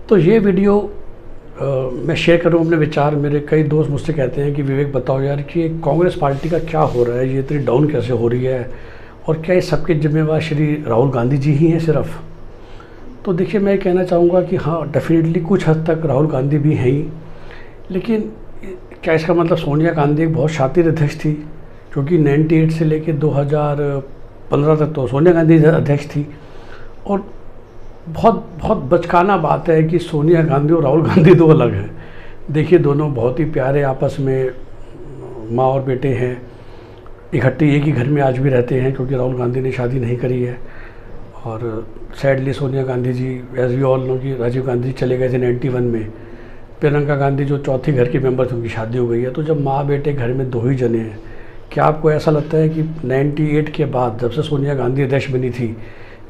तो ये वीडियो मैं शेयर करूँ अपने विचार। मेरे कई दोस्त मुझसे कहते हैं कि विवेक बताओ यार कि कांग्रेस पार्टी का क्या हो रहा है, ये इतनी डाउन कैसे हो रही है, और क्या इस सबके जिम्मेवार श्री राहुल गांधी जी ही हैं सिर्फ। तो देखिए, मैं कहना चाहूँगा कि हाँ, डेफिनेटली कुछ हद तक राहुल गांधी भी हैं ही, लेकिन क्या इसका मतलब सोनिया गांधी एक बहुत शातिर अध्यक्ष थी, क्योंकि 98 से लेकर 2015 तक तो सोनिया गांधी अध्यक्ष थी। और बहुत बहुत बचकाना बात है कि सोनिया गांधी और राहुल गांधी दो अलग हैं। देखिए, दोनों बहुत ही प्यारे आपस में माँ और बेटे हैं, इकट्ठे एक ही घर में आज भी रहते हैं, क्योंकि राहुल गांधी ने शादी नहीं करी है। और sadly Sonia Gandhi ji, as we all know, कि राजीव गांधी चले गए थे 91 में। प्रियंका गांधी जो चौथी घर के मेंबर थे, उनकी शादी हो गई है। तो जब माँ बेटे घर में दो ही जने हैं, क्या आपको ऐसा लगता है कि 98 के बाद जब से सोनिया गांधी अध्यक्ष बनी थी,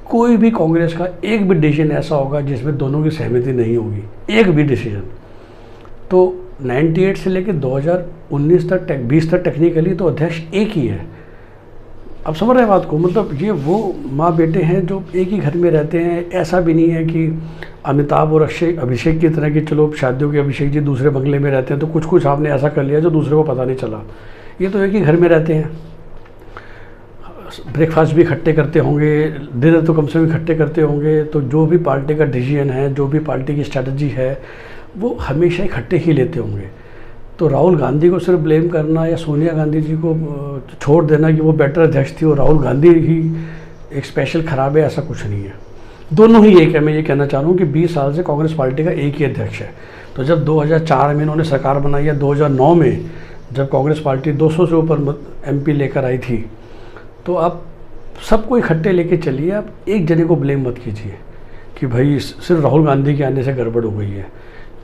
कोई भी कांग्रेस का एक भी डिसीजन ऐसा होगा जिसमें दोनों की सहमति नहीं होगी? एक भी डिसीजन। तो 98 से लेकर 2019 तक 20 तक टेक्निकली तो अध्यक्ष एक ही है। अब समझ रहे हैं बात को? मतलब ये वो माँ बेटे हैं जो एक ही घर में रहते हैं। ऐसा भी नहीं है कि अमिताभ और अभिषेक की तरह कि चलो शादियों के अभिषेक जी दूसरे बंगले में रहते हैं तो कुछ आपने ऐसा कर लिया जो दूसरे को पता नहीं चला। ये तो एक ही घर में रहते हैं। ब्रेकफास्ट भी इकट्ठे करते होंगे, डिनर तो कम से कम इकट्ठे करते होंगे। तो जो भी पार्टी का डिसीजन है, जो भी पार्टी की स्ट्रैटेजी है, वो हमेशा इकट्ठे ही लेते होंगे। तो राहुल गांधी को सिर्फ ब्लेम करना या सोनिया गांधी जी को छोड़ देना कि वो बेटर अध्यक्ष थी और राहुल गांधी ही एक स्पेशल खराब है, ऐसा कुछ नहीं है। दोनों ही एक है। मैं ये कहना चाह रहा हूँ कि 20 साल से कांग्रेस पार्टी का एक ही अध्यक्ष है। तो जब 2004 में इन्होंने सरकार बनाई या 2009 में जब कांग्रेस पार्टी 200 से ऊपर MP लेकर आई थी, तो आप सबको इकट्ठे लेके चलिए। आप एक जने को ब्लेम मत कीजिए कि भाई सिर्फ राहुल गांधी के आने से गड़बड़ हो गई है।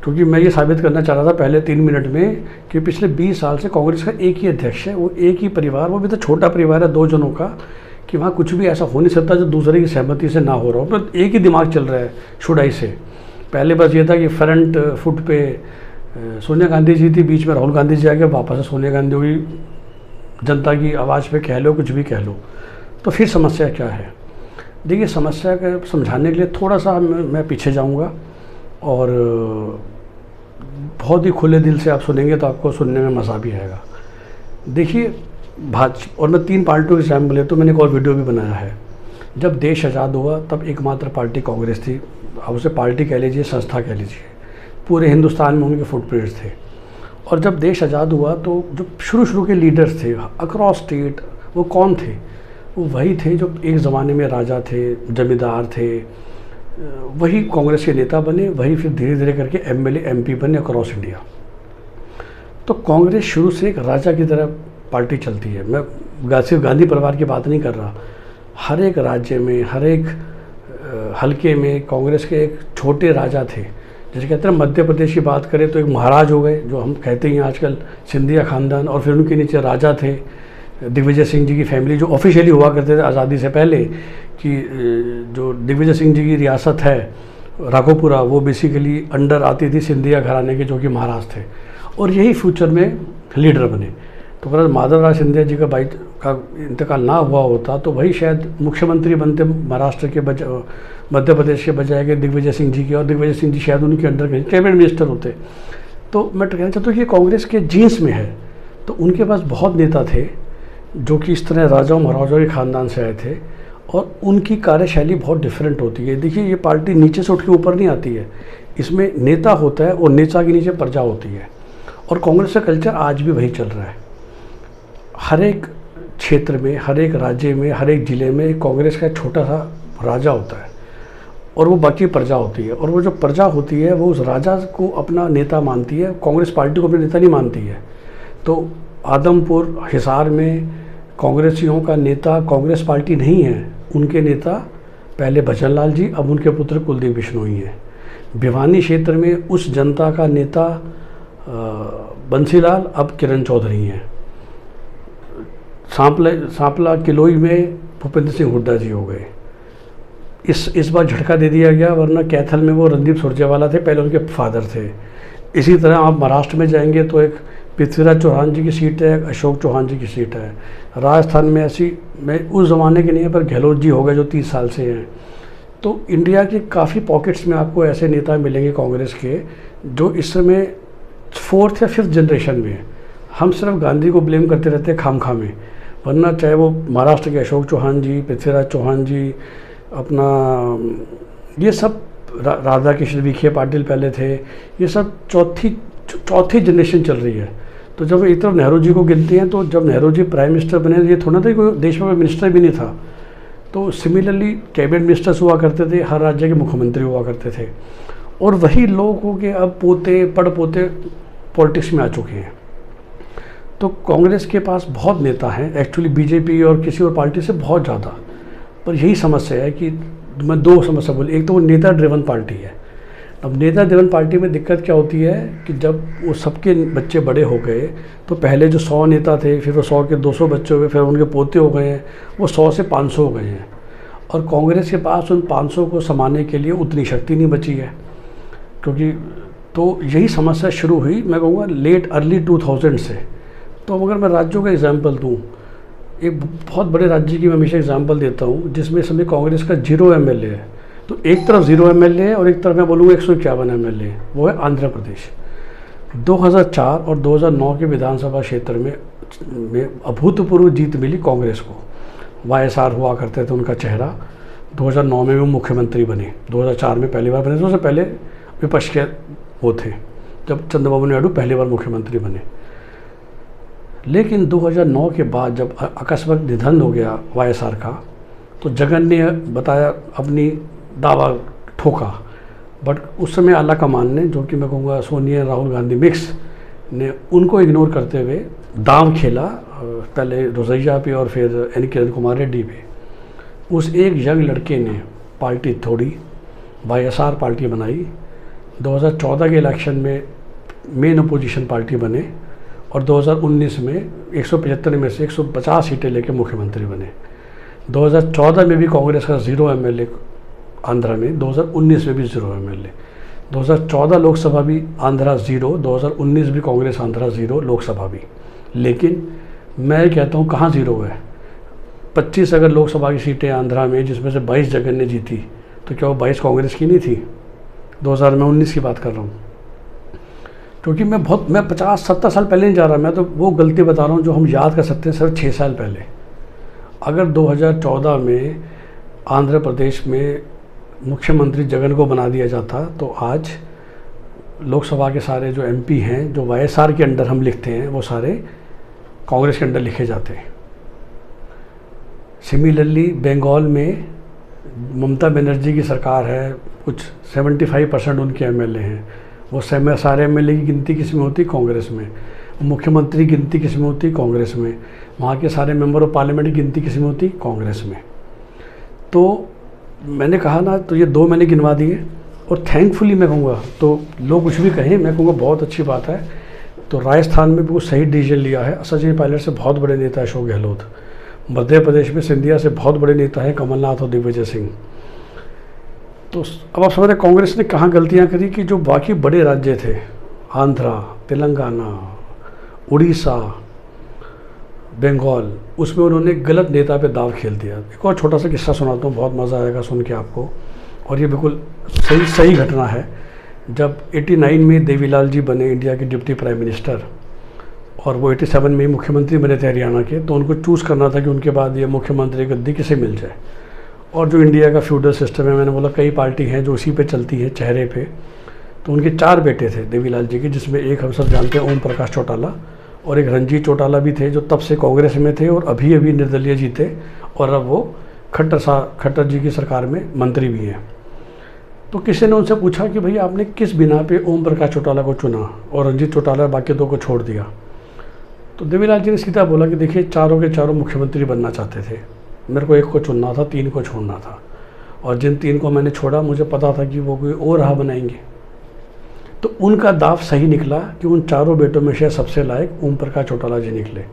क्योंकि मैं ये साबित करना चाह रहा था पहले 3 मिनट में कि पिछले 20 साल से कांग्रेस का एक ही अध्यक्ष है, वो एक ही परिवार, वो भी तो छोटा परिवार है 2 जनों का, कि वहाँ कुछ भी ऐसा हो नहीं सकता जो दूसरे की सहमति से ना हो रहा हो। तो एक ही दिमाग चल रहा है शुडाई से। पहले बस ये था कि फ्रंट फुट पे सोनिया गांधी जी थी, बीच में राहुल गांधी जी आ गए, वापस से सोनिया गांधी हुई। जनता की आवाज़ पे कह लो, कुछ भी कह लो। तो फिर समस्या क्या है? देखिए, समस्या का समझाने के लिए थोड़ा सा मैं पीछे जाऊंगा और बहुत ही खुले दिल से आप सुनेंगे तो आपको सुनने में मज़ा भी आएगा। देखिए, भाजपा और मैं 3 पार्टियों के सैम्पल है, तो मैंने एक और वीडियो भी बनाया है। जब देश आज़ाद हुआ तब एकमात्र पार्टी कांग्रेस थी। अब उसे पार्टी कह लीजिए, संस्था कह लीजिए, पूरे हिंदुस्तान में उनके फुटप्रिंट्स थे। और जब देश आज़ाद हुआ तो जो शुरू के लीडर्स थे अक्रॉस स्टेट, वो कौन थे? वो वही थे जो एक ज़माने में राजा थे, जमींदार थे। वही कांग्रेस के नेता बने, वही फिर धीरे धीरे करके MLA MP बने अक्रॉस इंडिया। तो कांग्रेस शुरू से एक राजा की तरह पार्टी चलती है। मैं सिर्फ गांधी परिवार की बात नहीं कर रहा। हर एक राज्य में, हर एक हलके में कांग्रेस के एक छोटे राजा थे। जैसे कहते हैं मध्य प्रदेश की बात करें तो एक महाराज हो गए, जो हम कहते हैं आजकल सिंधिया खानदान, और फिर उनके नीचे राजा थे। दिग्विजय सिंह जी की फैमिली जो ऑफिशियली हुआ करते थे आज़ादी से पहले, कि जो दिग्विजय सिंह जी की रियासत है राघोपुरा, वो बेसिकली अंडर आती थी सिंधिया घराने के, जो कि महाराज थे। और यही फ्यूचर में लीडर बने। तो अगर माधवराव सिंधिया जी का भाई का इंतकाल ना हुआ होता तो वही शायद मुख्यमंत्री बनते महाराष्ट्र के बजाय, मध्य प्रदेश के बजाय के दिग्विजय सिंह जी के, और दिग्विजय सिंह जी शायद उनके अंडर कैबिनेट मिनिस्टर होते। तो मैं कहना चाहता हूँ कि कांग्रेस के जीन्स में है। तो उनके पास बहुत नेता थे जो कि इस तरह राजाओं महाराजाओं के ख़ानदान से आए थे, और उनकी कार्यशैली बहुत डिफरेंट होती है। देखिए, ये पार्टी नीचे से उठ के ऊपर नहीं आती है, इसमें नेता होता है और नेता के नीचे प्रजा होती है। और कांग्रेस का कल्चर आज भी वही चल रहा है। हर एक क्षेत्र में, हर एक राज्य में, हर एक ज़िले में कांग्रेस का छोटा सा राजा होता है और वो बाकी प्रजा होती है। और वो जो प्रजा होती है वो उस राजा को अपना नेता मानती है, कांग्रेस पार्टी को अपना नेता नहीं मानती है। तो आदमपुर, हिसार में कांग्रेसियों का नेता कांग्रेस पार्टी नहीं है, उनके नेता पहले भजन लाल जी, अब उनके पुत्र कुलदीप बिश्नोई हैं। भिवानी क्षेत्र में उस जनता का नेता बंसीलाल, अब किरण चौधरी हैं। सांपला किलोई में भूपेंद्र सिंह हुड्डा जी हो गए। इस बार झटका दे दिया गया, वरना कैथल में वो रणदीप सुरजेवाला थे, पहले उनके फादर थे। इसी तरह आप महाराष्ट्र में जाएंगे तो एक पृथ्वीराज चौहान जी की सीट है, अशोक चौहान जी की सीट है। राजस्थान में ऐसी, मैं उस ज़माने के नहीं है पर गहलोत जी हो गए जो 30 साल से हैं। तो इंडिया के काफ़ी पॉकेट्स में आपको ऐसे नेता मिलेंगे कांग्रेस के जो इस समय 4th या 5th जनरेशन में है। हम सिर्फ गांधी को ब्लेम करते रहते हैं खामखा में, वरना चाहे वो महाराष्ट्र के अशोक चौहान जी, पृथ्वीराज चौहान जी, अपना ये सब राधा कृष्ण विखे पाटिल पहले थे, ये सब चौथी जनरेशन चल रही है। तो जब एक तरफ नेहरू जी को गिनते हैं, तो जब नेहरू जी प्राइम मिनिस्टर बने, ये थोड़ा था कोई देश में कोई मिनिस्टर भी नहीं था। तो सिमिलरली कैबिनेट मिनिस्टर्स हुआ करते थे, हर राज्य के मुख्यमंत्री हुआ करते थे, और वही लोगों के अब पोते पड़पोते पॉलिटिक्स में आ चुके हैं। तो कांग्रेस के पास बहुत नेता हैं एक्चुअली, बीजेपी और किसी और पार्टी से बहुत ज़्यादा। पर यही समस्या है कि मैं 2 समस्या बोली, एक तो वो नेता ड्रिवन पार्टी है। अब नेता ड्रिवन पार्टी में दिक्कत क्या होती है कि जब वो सबके बच्चे बड़े हो गए, तो पहले जो 100 नेता थे, फिर वो 100 के 200 बच्चे हो गए, फिर उनके पोते हो गए हैं, वो 100 से 500 हो गए हैं। और कांग्रेस के पास उन 500 को संभालने के लिए उतनी शक्ति नहीं बची है, क्योंकि तो यही समस्या शुरू हुई मैं कहूँगा लेट अर्ली 2000 से। तो अगर मैं राज्यों का एग्जाम्पल दूँ, एक बहुत बड़े राज्य की मैं हमेशा एग्जाम्पल देता हूँ जिसमें समय कांग्रेस का 0 MLA है। तो एक तरफ 0 MLA है और एक तरफ मैं बोलूँगा 151 MLA है, वो है आंध्र प्रदेश। 2004 और 2009 के विधानसभा क्षेत्र में अभूतपूर्व जीत मिली कांग्रेस को। YSR हुआ करते थे उनका चेहरा, 2009 में वो मुख्यमंत्री बने, 2004 में पहली बार बने, तो उससे पहले विपक्ष के वो थे जब चंद्रबाबू नायडू पहली बार मुख्यमंत्री बने। लेकिन 2009 के बाद जब अकस्मात निधन हो गया YSR का, तो जगन ने बताया अपनी दावा ठोका, बट उस समय आला कमान ने, जो कि मैं कहूँगा सोनिया राहुल गांधी मिक्स ने, उनको इग्नोर करते हुए दांव खेला, पहले रोजैया पे और फिर एन किरण कुमार रेड्डी पे। उस एक यंग लड़के ने पार्टी तोड़ी, YSR पार्टी बनाई, 2014 के इलेक्शन में मेन अपोजिशन पार्टी बने, और 2019 में 175 में से 150 सीटें लेकर मुख्यमंत्री बने। 2014 में भी कांग्रेस का 0 MLA आंध्रा में, 2019 में भी 0 MLA। 2014 लोकसभा भी आंध्रा 0, 2019 भी कांग्रेस आंध्रा 0, लोकसभा भी। लेकिन मैं कहता हूँ कहाँ 0 है? 25 अगर लोकसभा की सीटें आंध्रा में, जिसमें से 22 जगन ने जीती, तो क्या वो 22 कांग्रेस की नहीं थी? 2019 की बात कर रहा हूँ, क्योंकि मैं 50-70 साल पहले नहीं जा रहा, मैं तो वो गलती बता रहा हूँ जो हम याद कर सकते हैं सिर्फ 6 साल पहले। अगर 2014 में आंध्र प्रदेश में मुख्यमंत्री जगन को बना दिया जाता, तो आज लोकसभा के सारे जो MP हैं, जो YSR के अंडर हम लिखते हैं, वो सारे कांग्रेस के अंडर लिखे जाते हैं। सिमिलरली बंगाल में ममता बनर्जी की सरकार है, कुछ 75% उनके MLA हैं, वो सारे MLA की गिनती किस में होती? कांग्रेस में। मुख्यमंत्री की गिनती किस में होती? कांग्रेस में। वहाँ के सारे मेंबर ऑफ पार्लियामेंट की गिनती किस में होती? कांग्रेस में। तो मैंने कहा ना, तो ये 2 मैंने गिनवा दिए, और थैंकफुली मैं कहूँगा, तो लोग कुछ भी कहें, मैं कहूँगा बहुत अच्छी बात है। तो राजस्थान में भी सही डिसीजन लिया है। सचिन पायलट से बहुत बड़े नेता अशोक गहलोत, मध्य प्रदेश में सिंधिया से बहुत बड़े नेता हैं कमलनाथ और दिग्विजय सिंह। तो अब आप समझ रहे कांग्रेस ने कहाँ गलतियाँ करी कि जो बाकी बड़े राज्य थे, आंध्रा, तेलंगाना, उड़ीसा, बंगाल, उसमें उन्होंने गलत नेता पे दाव खेल दिया। एक और छोटा सा किस्सा सुनाता हूँ, बहुत मज़ा आएगा सुन के आपको, और ये बिल्कुल सही घटना है। जब 89 में देवीलाल जी बने इंडिया के डिप्टी प्राइम मिनिस्टर, और वो 87 में ही मुख्यमंत्री बने थे हरियाणा के, तो उनको चूज़ करना था कि उनके बाद ये मुख्यमंत्री गद्दी किसे मिल जाए। और जो इंडिया का फ्यूडल सिस्टम है, मैंने बोला कई पार्टी हैं जो उसी पे चलती है, चेहरे पे। तो उनके 4 बेटे थे देवीलाल जी के, जिसमें एक हम सब जानते हैं ओम प्रकाश चौटाला, और एक रंजीत चौटाला भी थे जो तब से कांग्रेस में थे और अभी निर्दलीय जीते, और अब वो खट्टर जी की सरकार में मंत्री भी हैं। तो किसी ने उनसे पूछा कि भैया आपने किस बिना पे ओम प्रकाश चौटाला को चुना और रंजीत चौटाला बाकी 2 को छोड़ दिया? तो देवीलाल जी ने सीधा बोला कि देखिए, चारों के चारों मुख्यमंत्री बनना चाहते थे, मेरे को 1 को चुनना था, 3 को छोड़ना था, और जिन 3 को मैंने छोड़ा मुझे पता था कि वो कोई और राह बनाएंगे। तो उनका दाव सही निकला कि उन चारों बेटों में से सबसे लायक ओम प्रकाश चौटाला जी निकले।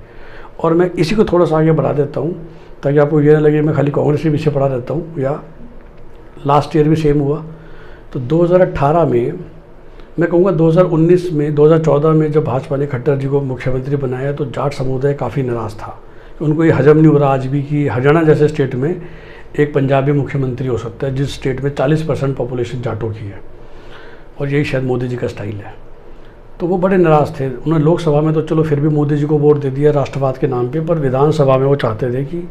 और मैं इसी को थोड़ा सा आगे बढ़ा देता हूँ ताकि आपको ये ना लगे मैं खाली कांग्रेस के पीछे पढ़ा देता हूँ, या लास्ट ईयर भी सेम हुआ। तो 2018 में, मैं कहूँगा 2019 में, 2014 में जब भाजपा ने खट्टर जी को मुख्यमंत्री बनाया, तो जाट समुदाय काफ़ी नाराज़ था। उनको ये हजम नहीं हो रहा आज भी कि हरियाणा जैसे स्टेट में एक पंजाबी मुख्यमंत्री हो सकता है जिस स्टेट में 40% पॉपुलेशन जाटों की है, और यही शायद मोदी जी का स्टाइल है। तो वो बड़े नाराज़ थे। उन्होंने लोकसभा में तो चलो फिर भी मोदी जी को वोट दे दिया राष्ट्रवाद के नाम पे, पर विधानसभा में वो चाहते थे कि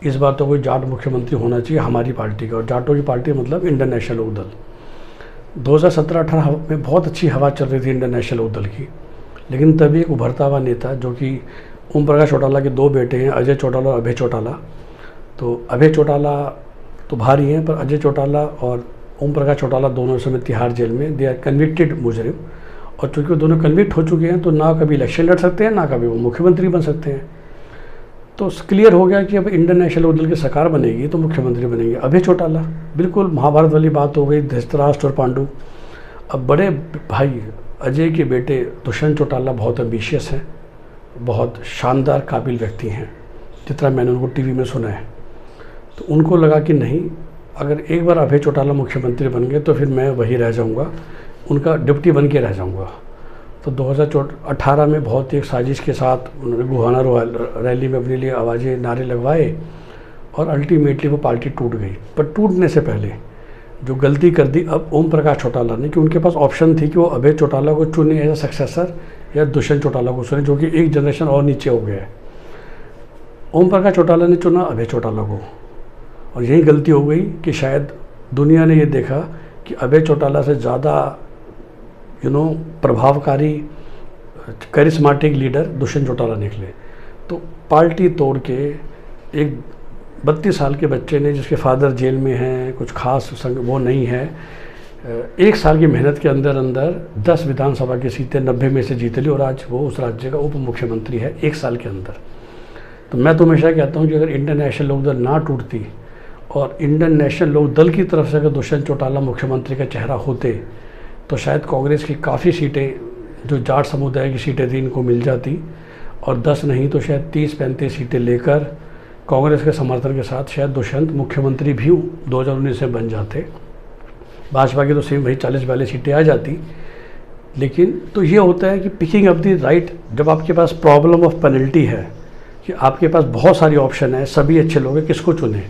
इस बार तो कोई जाट मुख्यमंत्री होना चाहिए हमारी पार्टी का, और जाटों की पार्टी मतलब इंडियन नेशनल लोक दल। 2017-18 में बहुत अच्छी हवा चल रही थी इंडियन नेशनल लोक दल की, लेकिन तभी एक उभरता हुआ नेता जो कि ओम प्रकाश चौटाला के 2 बेटे हैं, अजय चौटाला और अभय चौटाला। तो अभय चौटाला तो बाहर ही हैं, पर अजय चौटाला और ओम प्रकाश चौटाला दोनों इस समय तिहाड़ जेल में, दे आर कन्विक्टेड मुजरिम। और चूँकि वो दोनों कन्विक्ट हो चुके हैं तो ना कभी इलेक्शन लड़ सकते हैं, ना कभी वो मुख्यमंत्री बन सकते हैं। तो क्लियर हो गया कि अब इंडियन नेशनल लोक दल की सरकार बनेगी तो मुख्यमंत्री बनेंगे अभय चौटाला। बिल्कुल महाभारत वाली बात हो गई, धृतराष्ट्र और पांडु। अब बड़े भाई अजय के बेटे दुष्यंत चौटाला बहुत एम्बिशियस हैं, बहुत शानदार काबिल व्यक्ति हैं, जितना मैंने उनको टीवी में सुना है। तो उनको लगा कि नहीं, अगर एक बार अभय चौटाला मुख्यमंत्री बन गए तो फिर मैं वही रह जाऊंगा, उनका डिप्टी बन के रह जाऊंगा। तो 2018 में बहुत ही एक साजिश के साथ उन्होंने गुहाना रैली में अपने लिए आवाज़ें नारे लगवाए, और अल्टीमेटली वो पार्टी टूट गई। पर टूटने से पहले जो गलती कर दी अब ओम प्रकाश चौटाला ने, कि उनके पास ऑप्शन थी कि वो अभय चौटाला को चुने एज ए सक्सेसर या दुष्यंत चौटाला को चुने, जो कि एक जनरेशन और नीचे हो गया है। ओम प्रकाश चौटाला ने चुना अभय चौटाला को, और यही गलती हो गई कि शायद दुनिया ने ये देखा कि अभय चौटाला से ज़्यादा प्रभावकारी करिश्माटिक लीडर दुष्यंत चौटाला निकले। तो पार्टी तोड़ के एक 32 साल के बच्चे ने, जिसके फादर जेल में हैं, कुछ खास वो नहीं है, 1 साल की मेहनत के अंदर अंदर 10 विधानसभा की सीटें 90 में से जीत ली, और आज वो उस राज्य का उप मुख्यमंत्री है 1 साल के अंदर। तो मैं तो हमेशा कहता हूँ कि अगर इंडियन नेशनल लोक दल ना टूटती और इंडियन नेशनल लोक दल की तरफ से अगर दुष्यंत चौटाला मुख्यमंत्री का चेहरा होते तो शायद कांग्रेस की काफ़ी सीटें, जो जाट समुदाय की सीटें थी, इनको मिल जाती, और 10 नहीं तो शायद 30-35 सीटें लेकर कांग्रेस के समर्थन के साथ शायद दुष्यंत मुख्यमंत्री भी 2019 में बन जाते। भाजपा की तो सेम वही 40-42 सीटें आ जाती। लेकिन तो ये होता है कि पिकिंग अप दी राइट, जब आपके पास प्रॉब्लम ऑफ पेनल्टी है कि आपके पास बहुत सारी ऑप्शन है, सभी अच्छे लोग हैं, किसको चुने।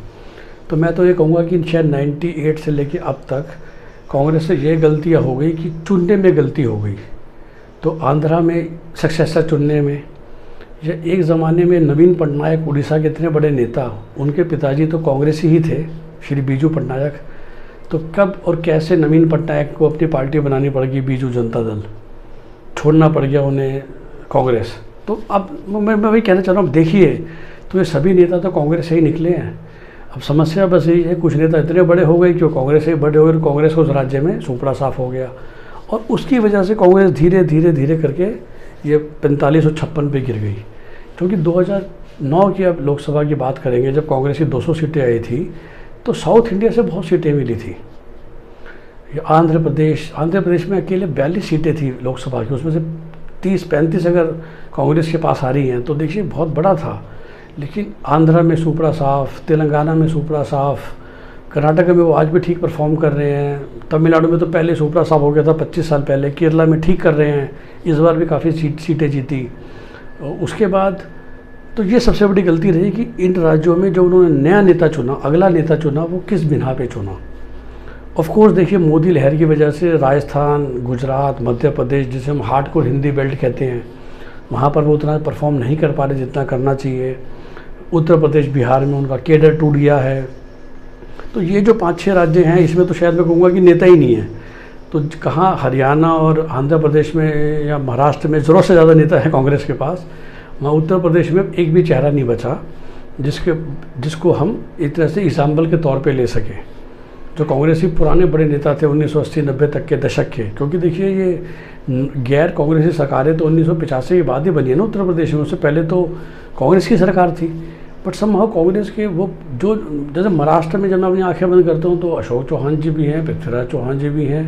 तो मैं तो ये कहूँगा कि शायद 98 से लेके अब तक कांग्रेस से ये गलतियाँ हो गई कि चुनने में गलती हो गई। तो आंध्रा में सक्सेसर चुनने में, या एक ज़माने में नवीन पटनायक उड़ीसा के इतने बड़े नेता, उनके पिताजी तो कांग्रेसी ही थे, श्री बीजू पटनायक। तो कब और कैसे नवीन पटनायक को अपनी पार्टी बनानी पड़ेगी, बीजू जनता दल, छोड़ना पड़ गया उन्हें कांग्रेस। तो अब मैं वही कहना चाह रहा हूँ, देखिए तो ये सभी नेता तो कांग्रेस से ही निकले हैं। अब समस्या बस यही है, कुछ नेता इतने बड़े हो गए कि वो कांग्रेस से बड़े हो गए, कांग्रेस को उस राज्य में सुपड़ा साफ हो गया, और उसकी वजह से कांग्रेस धीरे धीरे धीरे करके ये 4556 पे गिर गई। क्योंकि 2009 की अब लोकसभा की बात करेंगे, जब कांग्रेस की 200 सीटें आई थी तो साउथ इंडिया से बहुत सीटें मिली थी। आंध्र प्रदेश में अकेले 42 सीटें थी लोकसभा की, उसमें से 30-35 अगर कांग्रेस के पास आ रही हैं तो देखिए बहुत बड़ा था। लेकिन आंध्रा में सुपड़ा साफ, तेलंगाना में सुपड़ा साफ, कर्नाटक में वो आज भी ठीक परफॉर्म कर रहे हैं, तमिलनाडु में तो पहले सुपड़ा साफ हो गया था 25 साल पहले, केरला में ठीक कर रहे हैं, इस बार भी काफ़ी सीटें जीती। उसके बाद तो ये सबसे बड़ी गलती रही कि इन राज्यों में जो उन्होंने नया नेता चुना, अगला नेता चुना, वो किस बिना पे चुना। ऑफ कोर्स देखिए मोदी लहर की वजह से राजस्थान, गुजरात, मध्य प्रदेश, जिसे हम हार्डकोर हिंदी बेल्ट कहते हैं, वहाँ पर वो उतना परफॉर्म नहीं कर पा रहे जितना करना चाहिए। उत्तर प्रदेश, बिहार में उनका केडर टूट गया है। तो ये जो 5-6 राज्य हैं, इसमें तो शायद मैं कहूँगा कि नेता ही नहीं है। तो कहाँ हरियाणा और आंध्र प्रदेश में या महाराष्ट्र में ज़रूरत से ज़्यादा नेता है कांग्रेस के पास, वहाँ उत्तर प्रदेश में एक भी चेहरा नहीं बचा जिसको हम एक तरह से एग्जाम्पल के तौर पे ले सकें। जो कांग्रेसी पुराने बड़े नेता थे 1980-90 तक के दशक के, क्योंकि देखिए ये गैर कांग्रेसी सरकारें तो 1985 के बाद ही बनी है ना उत्तर प्रदेश में, उससे पहले तो कांग्रेस की सरकार थी। बट समहाउ कांग्रेस के वो जो, जैसे महाराष्ट्र में जब मैं अपनी आंखें बंद करता हूँ तो अशोक चौहान जी भी हैं, पृथ्वीराज चौहान जी भी हैं,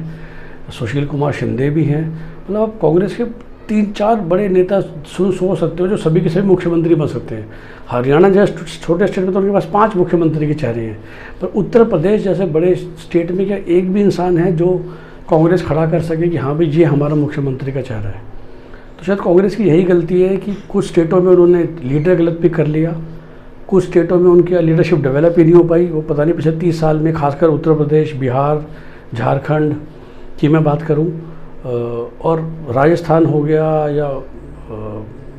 सुशील कुमार शिंदे भी हैं। मतलब आप कांग्रेस के 3-4 बड़े नेता सोच सकते हो जो सभी के सभी मुख्यमंत्री बन सकते हैं। हरियाणा जैसे छोटे स्टेट में तो उनके पास 5 मुख्यमंत्री के चेहरे हैं, पर उत्तर प्रदेश जैसे बड़े स्टेट में क्या एक भी इंसान है जो कांग्रेस खड़ा कर सके कि हाँ भाई ये हमारा मुख्यमंत्री का चेहरा है। तो शायद कांग्रेस की यही गलती है कि कुछ स्टेटों में उन्होंने लीडर गलत पिक कर लिया, कुछ स्टेटों में उनकी लीडरशिप डेवलप ही नहीं हो पाई। वो पता नहीं पिछले 30 साल में, खासकर उत्तर प्रदेश, बिहार, झारखंड की मैं बात करूं, और राजस्थान हो गया या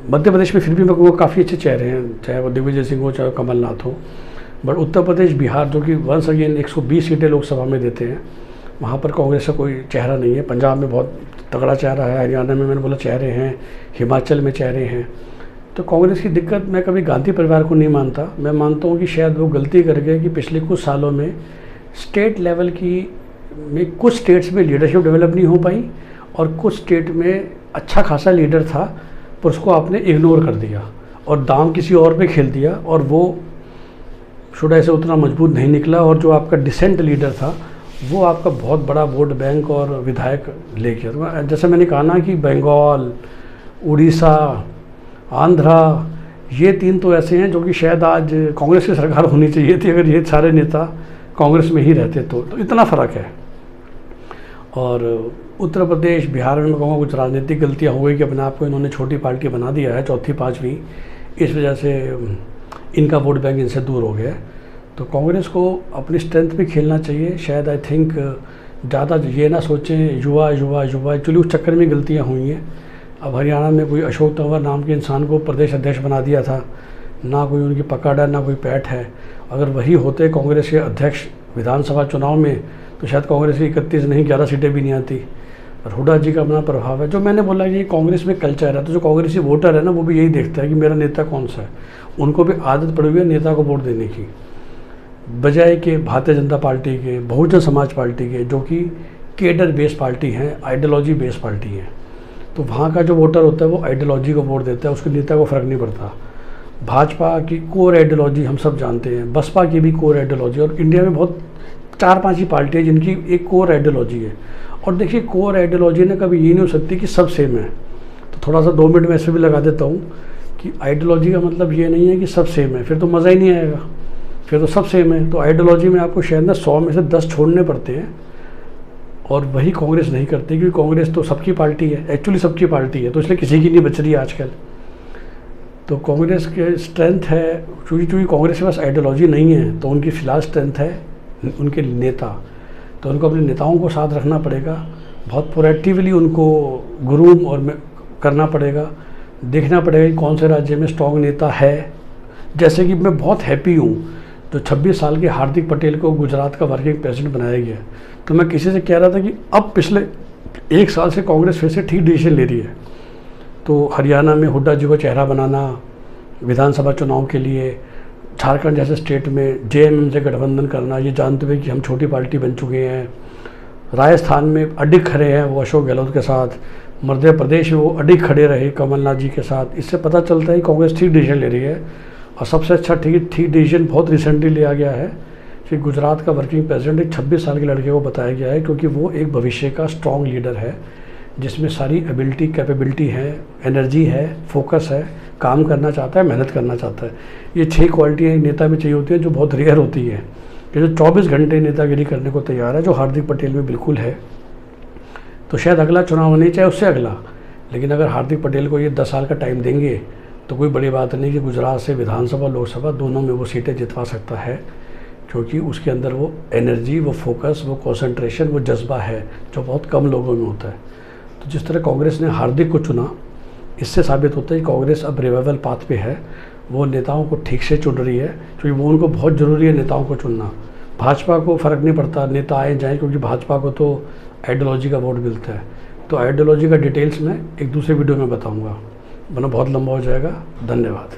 मध्य प्रदेश में फिर भी मैं कहूँगा काफ़ी अच्छे चेहरे हैं, चाहे वो दिग्विजय सिंह हो चाहे कमलनाथ हो। बट उत्तर प्रदेश, बिहार जो कि वंस अगेन 120 सीटें लोकसभा में देते हैं, वहाँ पर कांग्रेस का कोई चेहरा नहीं है। पंजाब में बहुत तगड़ा चेहरा है, हरियाणा में मैंने बोला चेहरे हैं, हिमाचल में चेहरे हैं। तो कांग्रेस की दिक्कत मैं कभी गांधी परिवार को नहीं मानता। मैं मानता हूँ कि शायद वो गलती कर गए कि पिछले कुछ सालों में स्टेट लेवल की में कुछ स्टेट्स में लीडरशिप डेवलप नहीं हो पाई, और कुछ स्टेट में अच्छा खासा लीडर था पर उसको आपने इग्नोर कर दिया और दांव किसी और पे खेल दिया, और वो शुरू से उतना मजबूत नहीं निकला। और जो आपका डिसेंट लीडर था वो आपका बहुत बड़ा वोट बैंक और विधायक ले गया। जैसे मैंने कहा ना कि बंगाल, उड़ीसा, आंध्रा, ये 3 तो ऐसे हैं जो कि शायद आज कांग्रेस की सरकार होनी चाहिए थी अगर ये सारे नेता कांग्रेस में ही रहते तो इतना फ़र्क है। और उत्तर प्रदेश, बिहार में मैं कहूँगा कुछ राजनीतिक गलतियाँ हो गई कि अपने आप को इन्होंने छोटी पार्टी बना दिया है, चौथी पाँचवीं, इस वजह से इनका वोट बैंक इनसे दूर हो गया। तो कांग्रेस को अपनी स्ट्रेंथ पे खेलना चाहिए। शायद आई थिंक ज़्यादा ये ना सोचें युवा युवा युवा, एक्चुअली उस चक्कर में गलतियाँ हुई हैं। अब हरियाणा में कोई अशोक तंवर नाम के इंसान को प्रदेश अध्यक्ष बना दिया था, ना कोई उनकी पकड़ है ना कोई पैठ है। अगर वही होते कांग्रेस के अध्यक्ष विधानसभा चुनाव में तो शायद कांग्रेस की 31 नहीं 11 सीटें भी नहीं आती। और हुड्डा जी का अपना प्रभाव है। जो मैंने बोला कि कांग्रेस में कल्चर है, तो जो कांग्रेसी वोटर है ना वो भी यही देखता है कि मेरा नेता कौन सा है। उनको भी आदत पड़ी हुई है नेता को वोट देने की, बजाय कि भारतीय जनता पार्टी के, बहुजन समाज पार्टी के, जो कि केडर बेस्ड पार्टी हैं, आइडियोलॉजी बेस्ड पार्टी हैं। तो वहाँ का जो वोटर होता है वो आइडियोलॉजी को वोट देता है, उसके नेता को फ़र्क नहीं पड़ता। भाजपा की कोर आइडियोलॉजी हम सब जानते हैं, बसपा की भी कोर आइडियोलॉजी, और इंडिया में बहुत 4-5 ही पार्टी है जिनकी एक कोर आइडियोलॉजी है। और देखिए कोर आइडियोलॉजी ने कभी ये नहीं हो सकती कि सब सेम है। तो थोड़ा सा 2 मिनट में ऐसे भी लगा देता हूँ कि आइडियोलॉजी का मतलब ये नहीं है कि सब सेम है, फिर तो मज़ा ही नहीं आएगा, फिर तो सब सेम है। तो आइडियोलॉजी में आपको शायद ना 100 में से 10 छोड़ने पड़ते हैं, और वही कांग्रेस नहीं करती, क्योंकि कांग्रेस तो सबकी पार्टी है, एक्चुअली सबकी पार्टी है, तो इसलिए किसी की नहीं बच रही है आजकल। तो कांग्रेस के स्ट्रेंथ है, क्योंकि कांग्रेस के पास आइडियोलॉजी नहीं है, तो उनकी फ़िलहाल स्ट्रेंथ है उनके नेता। तो उनको अपने नेताओं को साथ रखना पड़ेगा, बहुत प्रोएक्टिवली उनको ग्रूम और करना पड़ेगा, देखना पड़ेगा कि कौन से राज्य में स्ट्रॉन्ग नेता है। जैसे कि मैं बहुत हैप्पी हूँ तो 26 साल के हार्दिक पटेल को गुजरात का वर्किंग प्रेसिडेंट बनाया गया। तो मैं किसी से कह रहा था कि अब पिछले 1 साल से कांग्रेस फिर से ठीक डिसीजन ले रही है। तो हरियाणा में हुड्डा जी को चेहरा बनाना विधानसभा चुनाव के लिए, झारखंड जैसे स्टेट में जेएमएम से गठबंधन करना, ये जानते हुए कि हम छोटी पार्टी बन चुके हैं। राजस्थान में अडिग खड़े हैं वो अशोक गहलोत के साथ, मध्य प्रदेश में वो अडिग खड़े रहे कमलनाथ जी के साथ। इससे पता चलता है कि कांग्रेस ठीक डिसीजन ले रही है। और सबसे अच्छा ठीक डिसीजन बहुत रिसेंटली लिया गया है कि गुजरात का वर्किंग प्रेसिडेंट एक 26 साल के लड़के को बताया गया है, क्योंकि वो एक भविष्य का स्ट्रॉन्ग लीडर है जिसमें सारी एबिलिटी, कैपेबिलिटी है, एनर्जी है, फोकस है, काम करना चाहता है, मेहनत करना चाहता है। ये 6 क्वालिटियाँ एक नेता में चाहिए होती हैं जो बहुत रेयर होती हैं, कि जो 24 घंटे नेतागिरी करने को तैयार है, जो हार्दिक पटेल में बिल्कुल है। तो शायद अगला चुनाव नहीं, चाहे उससे अगला, लेकिन अगर हार्दिक पटेल को ये 10 साल का टाइम देंगे तो कोई बड़ी बात नहीं कि गुजरात से विधानसभा, लोकसभा दोनों में वो सीटें जितवा सकता है, क्योंकि उसके अंदर वो एनर्जी, वो फोकस, वो कंसंट्रेशन, वो जज्बा है जो बहुत कम लोगों में होता है। तो जिस तरह कांग्रेस ने हार्दिक को चुना, इससे साबित होता है कि कांग्रेस अब रिवाइवल पाथ पे है, वो नेताओं को ठीक से चुन रही है, क्योंकि वो उनको बहुत ज़रूरी है नेताओं को चुनना। भाजपा को फ़र्क नहीं पड़ता नेता आए जाएँ, क्योंकि भाजपा को तो आइडियोलॉजी का वोट मिलता है। तो आइडियोलॉजी का डिटेल्स में एक दूसरे वीडियो में बताऊँगा, वरना बहुत लंबा हो जाएगा। धन्यवाद।